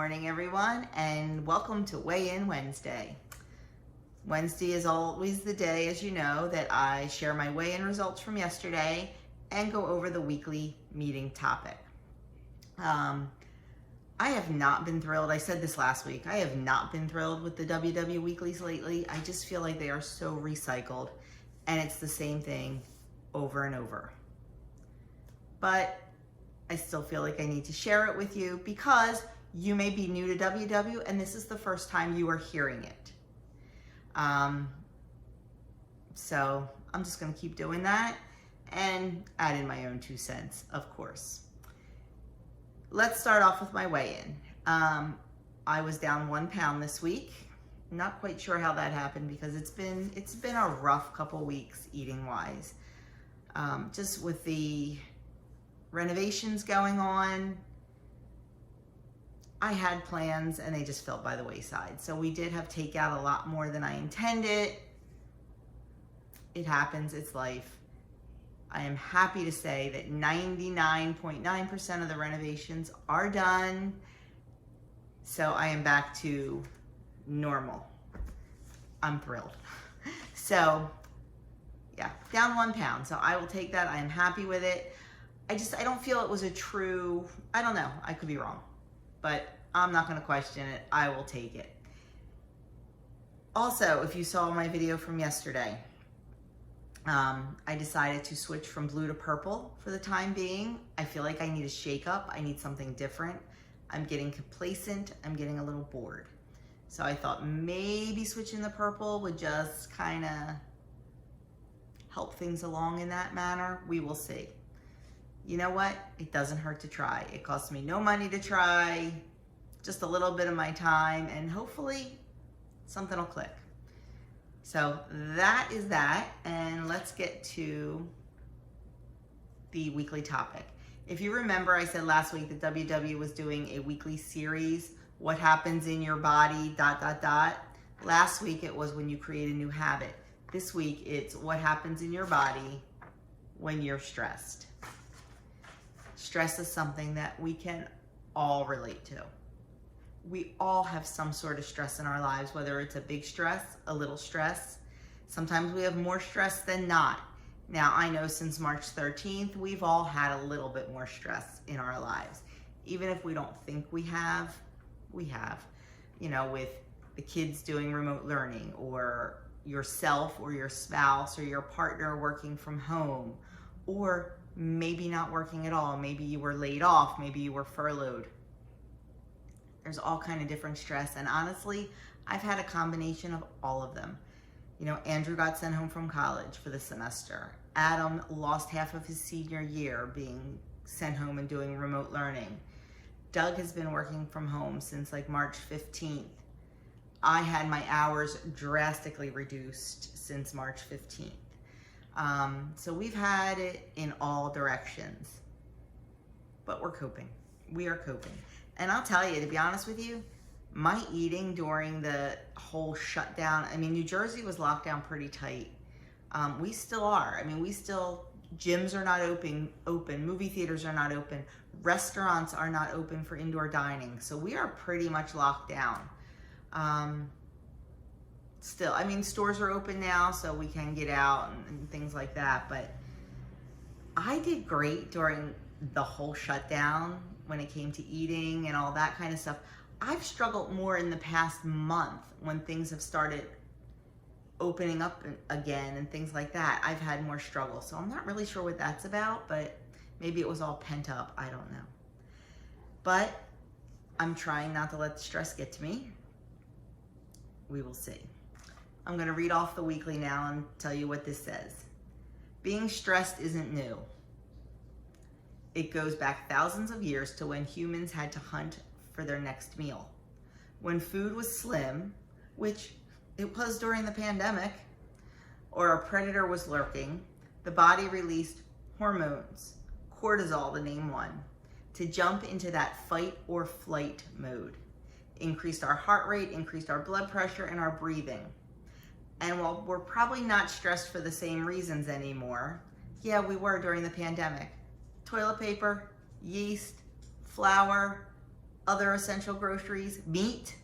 morning, everyone, and welcome to Weigh In Wednesday. Wednesday is always the day, as you know, that I share my weigh-in results from yesterday and go over the weekly meeting topic. I have not been thrilled. I said this last week. I have not been thrilled with the WW weeklies lately. I just feel like they are so recycled, and it's the same thing over and over. But I still feel like I need to share it with you because you may be new to WW and this is the first time you are hearing it. So I'm just going to keep doing that and add in my own 2 cents, of course. Let's start off with my weigh-in. I was down 1 pound this week. Not quite sure how that happened because it's been a rough couple weeks eating wise. Just with the renovations going on, I had plans and they just fell by the wayside. So we did have takeout a lot more than I intended. It happens, it's life. I am happy to say that 99.9% of the renovations are done. So I am back to normal. I'm thrilled. So yeah, down 1 pound. So I will take that. I am happy with it. I don't feel it was a true, I don't know, I could be wrong, but I'm not going to question it. I will take it. Also, if you saw my video from yesterday, I decided to switch from blue to purple for the time being. I feel like I need a shake up. I need something different. I'm getting complacent. I'm getting a little bored. So I thought maybe switching the purple would just kind of help things along in that manner. We will see. You know what? It doesn't hurt to try. It costs me no money to try, just a little bit of my time, and hopefully something will click. So that is that, and let's get to the weekly topic. If you remember, I said last week that WW was doing a weekly series, what happens in your body, ... Last week it was when you create a new habit. This week it's what happens in your body when you're stressed. Stress is something that we can all relate to. We all have some sort of stress in our lives, whether it's a big stress, a little stress. Sometimes we have more stress than not. Now, I know since March 13th, we've all had a little bit more stress in our lives. Even if we don't think we have, we have. You know, with the kids doing remote learning, or yourself or your spouse or your partner working from home, or maybe not working at all. Maybe you were laid off, maybe you were furloughed. There's all kind of different stress, and honestly, I've had a combination of all of them. You know, Andrew got sent home from college for the semester. Adam lost half of his senior year being sent home and doing remote learning. Doug has been working from home since like March 15th. I had my hours drastically reduced since March 15th. So we've had it in all directions, but we're coping. We are coping. And I'll tell you, to be honest with you, my eating during the whole shutdown, I mean, New Jersey was locked down pretty tight. We still are. I mean, gyms are not open, movie theaters are not open, restaurants are not open for indoor dining. So we are pretty much locked down. Still, I mean, stores are open now, so we can get out and things like that. But I did great during the whole shutdown when it came to eating and all that kind of stuff. I've struggled more in the past month when things have started opening up again and things like that. I've had more struggle. So I'm not really sure what that's about, but maybe it was all pent up. I don't know. But I'm trying not to let the stress get to me. We will see. I'm going to read off the weekly now and tell you what this says. Being stressed isn't new. It goes back thousands of years to when humans had to hunt for their next meal. When food was slim, which it was during the pandemic, or a predator was lurking, the body released hormones, cortisol to name one, to jump into that fight or flight mode. Increased our heart rate, increased our blood pressure, and our breathing. And while we're probably not stressed for the same reasons anymore, yeah, we were during the pandemic. Toilet paper, yeast, flour, other essential groceries, meat.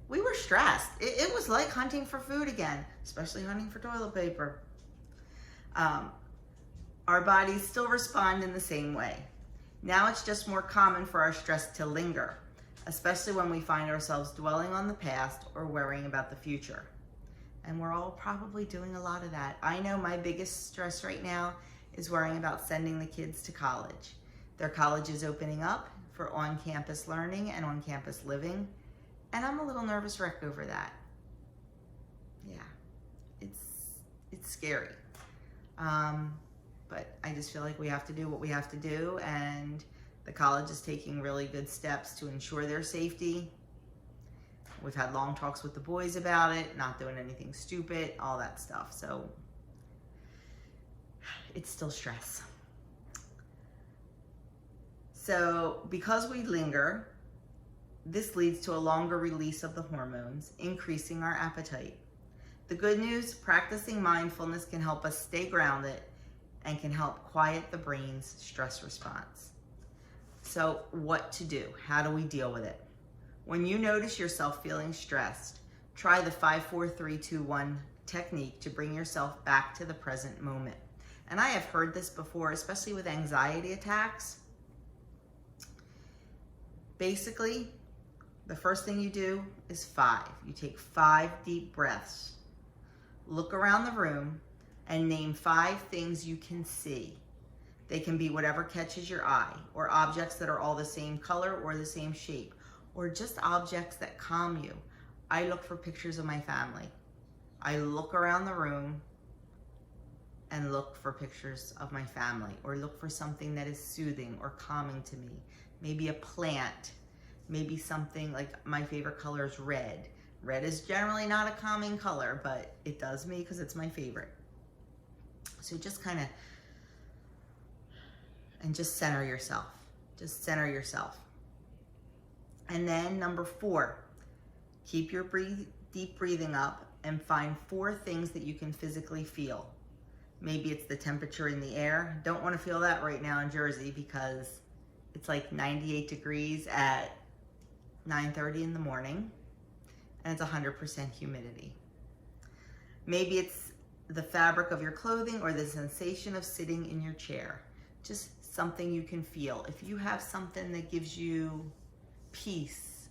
We were stressed. It was like hunting for food again, especially hunting for toilet paper. Our bodies still respond in the same way. Now it's just more common for our stress to linger, especially when we find ourselves dwelling on the past or worrying about the future. And we're all probably doing a lot of that. I know my biggest stress right now is worrying about sending the kids to college. Their college is opening up for on-campus learning and on-campus living, and I'm a little nervous wreck over that. Yeah, it's scary. But I just feel like we have to do what we have to do, and the college is taking really good steps to ensure their safety. We've had long talks with the boys about it, not doing anything stupid, all that stuff. So it's still stress. So because we linger, this leads to a longer release of the hormones, increasing our appetite. The good news, practicing mindfulness can help us stay grounded and can help quiet the brain's stress response. So what to do? How do we deal with it? When you notice yourself feeling stressed, try the 5-4-3-2-1 technique to bring yourself back to the present moment. And I have heard this before, especially with anxiety attacks. Basically, the first thing you do is 5. You take 5 deep breaths. Look around the room and name 5 things you can see. They can be whatever catches your eye, or objects that are all the same color or the same shape, or just objects that calm you. I look for pictures of my family. I look around the room and look for pictures of my family, or look for something that is soothing or calming to me. Maybe a plant, maybe something like my favorite color is red. Red is generally not a calming color, but it does me because it's my favorite. So just kind of, and just center yourself. Just center yourself. And then number 4, keep your deep breathing up and find 4 things that you can physically feel. Maybe it's the temperature in the air. Don't want to feel that right now in Jersey because it's like 98 degrees at 9:30 in the morning and it's 100% humidity. Maybe it's the fabric of your clothing or the sensation of sitting in your chair. Just something you can feel. If you have something that gives you peace,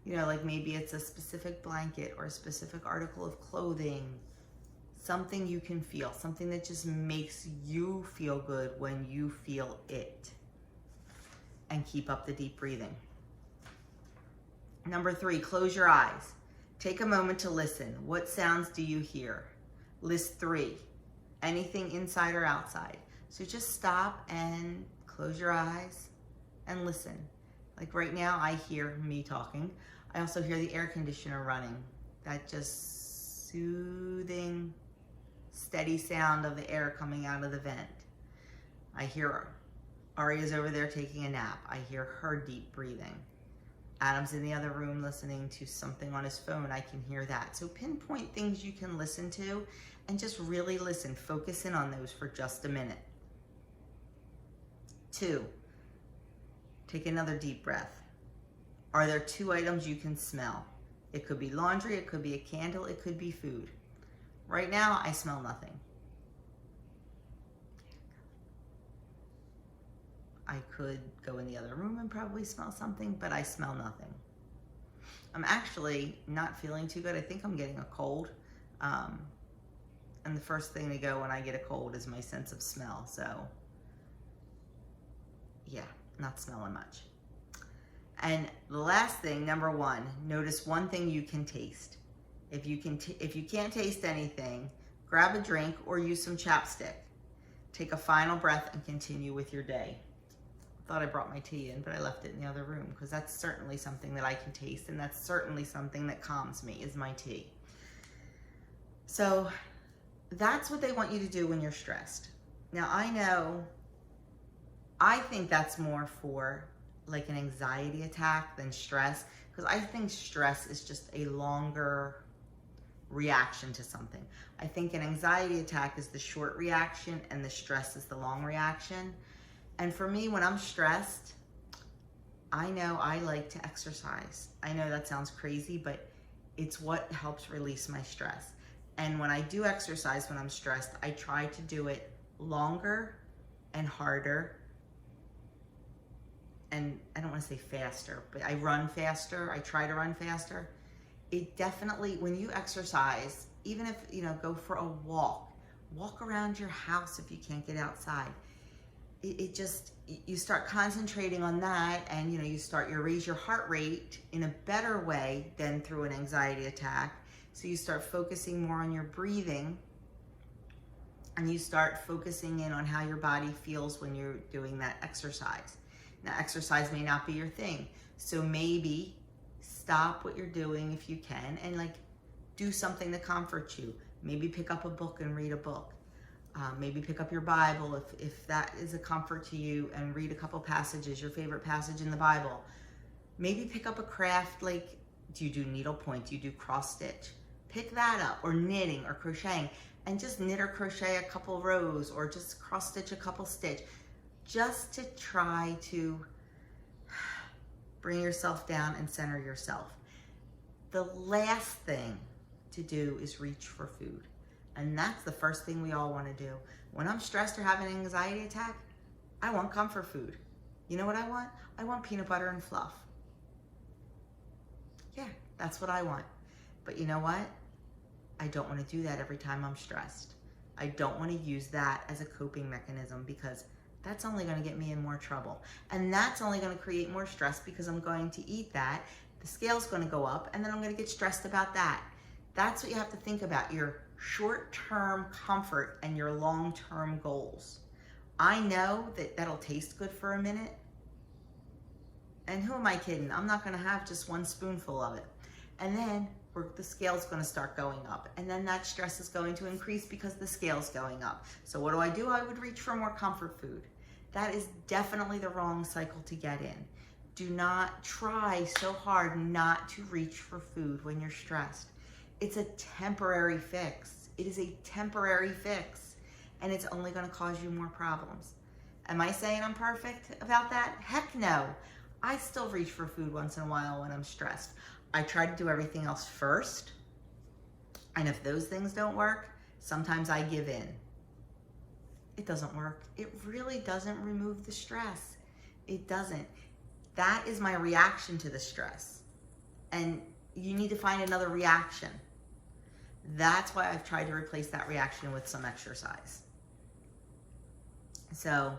you know, like maybe it's a specific blanket or a specific article of clothing, something you can feel, something that just makes you feel good when you feel it. And keep up the deep breathing. Number 3, close your eyes. Take a moment to listen. What sounds do you hear? List 3. Anything inside or outside. So just stop and close your eyes and listen. Like right now, I hear me talking. I also hear the air conditioner running. That just soothing, steady sound of the air coming out of the vent. I hear Aria's over there taking a nap. I hear her deep breathing. Adam's in the other room listening to something on his phone. I can hear that. So pinpoint things you can listen to and just really listen. Focus in on those for just a minute. 2, take another deep breath. Are there 2 items you can smell? It could be laundry, it could be a candle, it could be food. Right now, I smell nothing. I could go in the other room and probably smell something, but I smell nothing. I'm actually not feeling too good. I think I'm getting a cold. And the first thing to go when I get a cold is my sense of smell. So yeah, not smelling much. And the last thing, number 1, notice one thing you can taste. If you can't taste anything, grab a drink or use some chapstick. Take a final breath and continue with your day. Thought I brought my tea in, but I left it in the other room because that's certainly something that I can taste, and that's certainly something that calms me is my tea. So that's what they want you to do when you're stressed. Now I think that's more for like an anxiety attack than stress, because I think stress is just a longer reaction to something. I think an anxiety attack is the short reaction and the stress is the long reaction. And for me, when I'm stressed, I know I like to exercise. I know that sounds crazy, but it's what helps release my stress. And when I do exercise when I'm stressed, I try to do it longer and harder. And I don't want to say faster, but I run faster. I try to run faster. It definitely, when you exercise, even if, go for a walk around your house if you can't get outside. It just, you start concentrating on that, and you raise your heart rate in a better way than through an anxiety attack. So you start focusing more on your breathing, and you start focusing in on how your body feels when you're doing that exercise. Now, exercise may not be your thing, so maybe stop what you're doing if you can, and do something to comfort you. Maybe pick up a book and read a book. Maybe pick up your Bible if that is a comfort to you, and read a couple passages, your favorite passage in the Bible. Maybe pick up a craft, do you do needlepoint? Do you do cross stitch? Pick that up, or knitting or crocheting, and just knit or crochet a couple rows, or just cross stitch a couple stitch, just to try to bring yourself down and center yourself. The last thing to do is reach for food. And that's the first thing we all want to do. When I'm stressed or having an anxiety attack, I want comfort food. You know what I want? I want peanut butter and fluff. Yeah, that's what I want. But you know what? I don't want to do that every time I'm stressed. I don't want to use that as a coping mechanism, because that's only going to get me in more trouble. And that's only going to create more stress, because I'm going to eat that. The scale's going to go up, and then I'm going to get stressed about that. That's what you have to think about, your short-term comfort and your long-term goals. I know that that'll taste good for a minute. And who am I kidding? I'm not going to have just one spoonful of it. And then the scale's going to start going up. And then that stress is going to increase because the scale's going up. So what do? I would reach for more comfort food. That is definitely the wrong cycle to get in. Do not try so hard not to reach for food when you're stressed. It's a temporary fix. It is a temporary fix, and it's only going to cause you more problems. Am I saying I'm perfect about that? Heck no. I still reach for food once in a while when I'm stressed. I try to do everything else first, and if those things don't work, sometimes I give in. It doesn't work. It really doesn't remove the stress. It doesn't. That is my reaction to the stress, and you need to find another reaction. That's why I've tried to replace that reaction with some exercise. So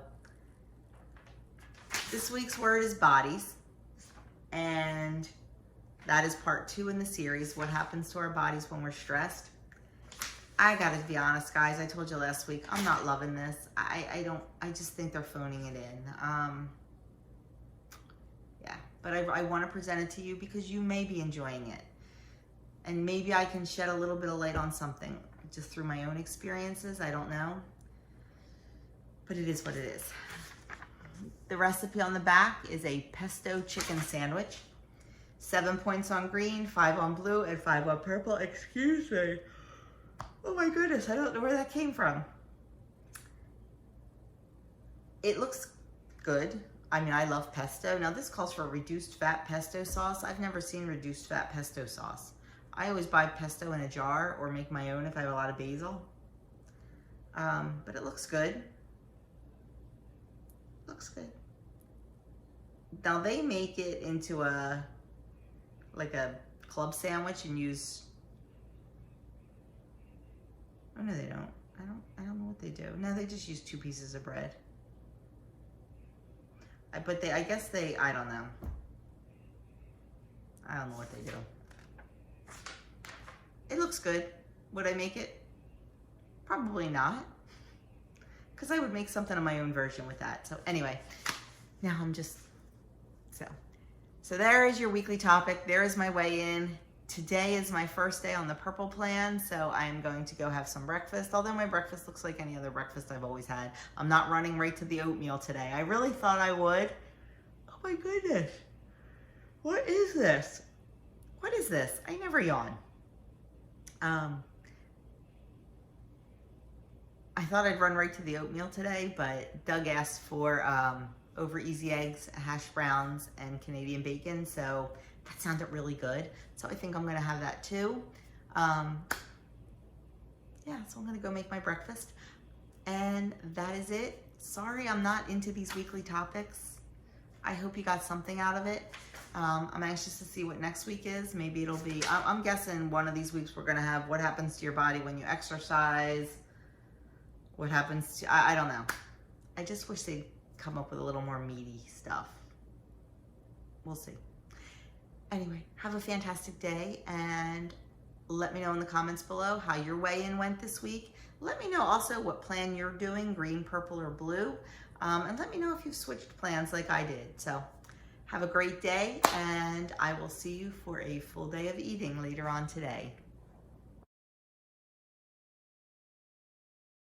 this week's word is bodies, and that is part 2 in the series, what happens to our bodies when we're stressed. I gotta be honest, guys, I told you last week, I'm not loving this. I just think they're phoning it in. Yeah, but I wanna present it to you because you may be enjoying it. And maybe I can shed a little bit of light on something just through my own experiences. I don't know. But it is what it is. The recipe on the back is a pesto chicken sandwich. 7 points on green, 5 on blue, and 5 on purple. Excuse me. Oh my goodness, I don't know where that came from. It looks good. I mean, I love pesto. Now this calls for a reduced fat pesto sauce. I've never seen reduced fat pesto sauce. I always buy pesto in a jar or make my own if I have a lot of basil. But it looks good. Looks good. Now they make it into a club sandwich and use, oh no they don't. I don't know what they do. No, they just use 2 pieces of bread. But I guess I don't know. I don't know what they do. It looks good. Would I make it? Probably not. Because I would make something of my own version with that. So anyway, now I'm just, so there is your weekly topic. There is my weigh in. Today is my first day on the purple plan, so I'm going to go have some breakfast, although my breakfast looks like any other breakfast I've always had. I'm not running right to the oatmeal today. I really thought I would. Oh my goodness. What is this? What is this? I never yawn. I thought I'd run right to the oatmeal today, but Doug asked for over easy eggs, hash browns, and Canadian bacon. So that sounded really good. So I think I'm gonna have that too. Yeah, so I'm gonna go make my breakfast. And that is it. Sorry I'm not into these weekly topics. I hope you got something out of it. I'm anxious to see what next week is. Maybe it'll be, I'm guessing one of these weeks we're gonna have what happens to your body when you exercise, what happens to, I don't know. I just wish they'd come up with a little more meaty stuff. We'll see. Anyway, have a fantastic day, and let me know in the comments below how your weigh-in went this week. Let me know also what plan you're doing, green, purple, or blue. And let me know if you've switched plans like I did. So have a great day, and I will see you for a full day of eating later on today.